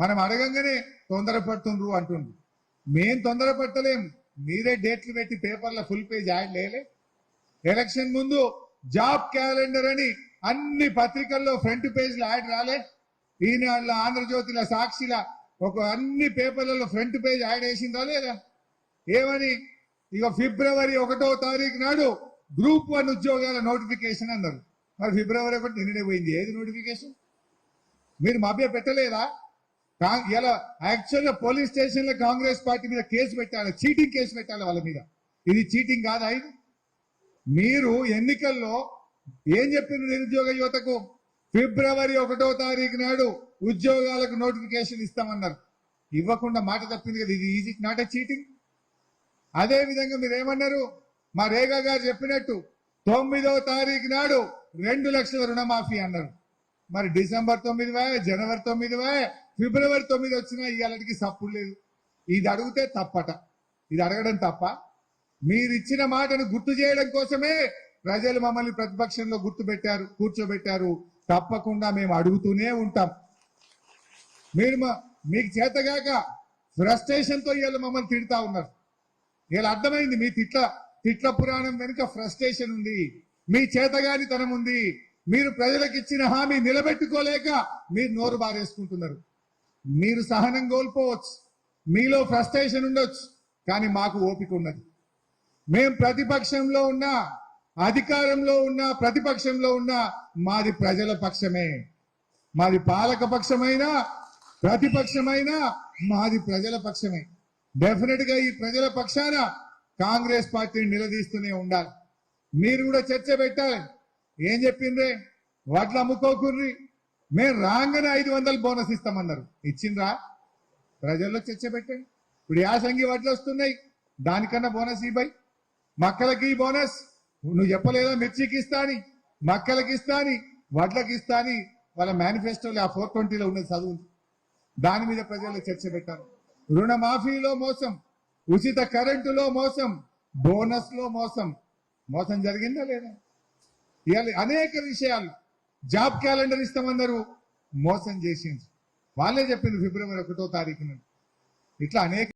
మనం అడగంగానే తొందరపడుతుండ్రు అంటుండ్రు. మేం తొందరపడతలేం, మీరే డేట్లు పెట్టి పేపర్ల ఫుల్ పేజ్ యాడ్ లేలే. ఎలక్షన్ ముందు జాబ్ క్యాలెండర్ అని అన్ని పత్రికల్లో ఫ్రంట్ పేజ్లో యాడ్ రాలే. ఈనాడులో, ఆంధ్రజ్యోతిలో, సాక్షిలా ఒక అన్ని పేపర్లలో ఫ్రంట్ పేజ్ యాడ్ వేసిందా లేదా? ఏమని? ఇక ఫిబ్రవరి 1వ తారీఖు నాడు గ్రూప్ 1 ఉద్యోగాల నోటిఫికేషన్ అన్నారు. మరి ఫిబ్రవరి 1 నిన్ననే పోయింది. ఏది నోటిఫికేషన్? మీరు మభ్య పెట్టలేదా? ఇలా యాక్చువల్గా పోలీస్ స్టేషన్ లో కాంగ్రెస్ పార్టీ మీద కేసు పెట్టాలి, చీటింగ్ కేసు పెట్టాలి వాళ్ళ మీద. ఇది చీటింగ్ కాదా? ఇది మీరు ఎన్నికల్లో ఏం చెప్పిండ్రు నిరుద్యోగ యువతకు? ఫిబ్రవరి 1వ తారీఖు నాడు ఉద్యోగాలకు నోటిఫికేషన్ ఇస్తామన్నారు. ఇవ్వకుండా మాట తప్పింది కదా. ఇది ఈజీ నాట్ ఎ చీటింగ్. అదే విధంగా మీరు ఏమన్నారు? మా రేగా గారు చెప్పినట్టు 9వ తారీఖు నాడు 2 లక్షల రుణమాఫీ అన్నారు. మరి డిసెంబర్ 9, జనవరి 9, ఫిబ్రవరి 9 వచ్చినా ఇవాళకి సప్పుడు లేదు. ఇది అడిగితే తప్పట. ఇది అడగడం తప్ప? మీరు ఇచ్చిన మాటను గుర్తు చేయడం కోసమే ప్రజలు మమ్మల్ని ప్రతిపక్షంలో కూర్చోబెట్టారు. తప్పకుండా మేము అడుగుతూనే ఉంటాం. మీరు మీకు చేతగాక ఫ్రస్ట్రేషన్తో ఇవాళ మమ్మల్ని తిడతా ఉన్నారు. ఇలా అర్థమైంది, మీ తిట్ల పురాణం వెనుక ఫ్రస్ట్రేషన్ ఉంది, మీ చేతగానితనం ఉంది. మీరు ప్రజలకు ఇచ్చిన హామీ నిలబెట్టుకోలేక మీరు నోరు బారేసుకుంటున్నారు. మీరు సహనం కోల్పోవచ్చు, మీలో ఫ్రస్ట్రేషన్ ఉండొచ్చు, కానీ మాకు ఓపిక ఉన్నది. మేం ప్రతిపక్షంలో ఉన్నా, అధికారంలో ఉన్నా, ప్రతిపక్షంలో ఉన్నా మాది ప్రజల పక్షమే. మాది పాలక పక్షమైనా ప్రతిపక్షమైనా మాది ప్రజల పక్షమే. డెఫినెట్ గా ఈ ప్రజల పక్షాన కాంగ్రెస్ పార్టీని నిలదీస్తూనే ఉండాలి. మీరు కూడా చర్చ పెట్టాలి. ఏం చెప్పిండ్రే? వడ్లు అమ్ముకోకుర్రి, మేము రాగానే 500 బోనస్ ఇస్తామన్నారు. ఇచ్చిండ్రా? ప్రజల్లో చర్చ పెట్టండి. ఇప్పుడు యాసంగి వడ్లు వస్తున్నాయి, దానికన్నా బోనస్ ఇవ్వయి. మక్కలకి బోనస్ నువ్వు చెప్పలేదా? మిర్చికి ఇస్తా అని, మక్కలకి ఇస్తా అని, వడ్లకి ఇస్తా అని వాళ్ళ మేనిఫెస్టోలో ఆ 420లో ఉన్నది, చదువు. దాని మీద ప్రజల్లో చర్చ పెట్టారు. రుణమాఫీలో మోసం, ఉచిత కరెంటులో మోసం, బోనస్ లో మోసం జరిగిందా లేదా? ఇవాళ అనేక విషయాలు. జాబ్ క్యాలెండర్ ఇస్తామన్నారు, మోసం చేసింది. వాళ్ళే చెప్పింది ఫిబ్రవరి 1వ తారీఖున. ఇట్లా అనేక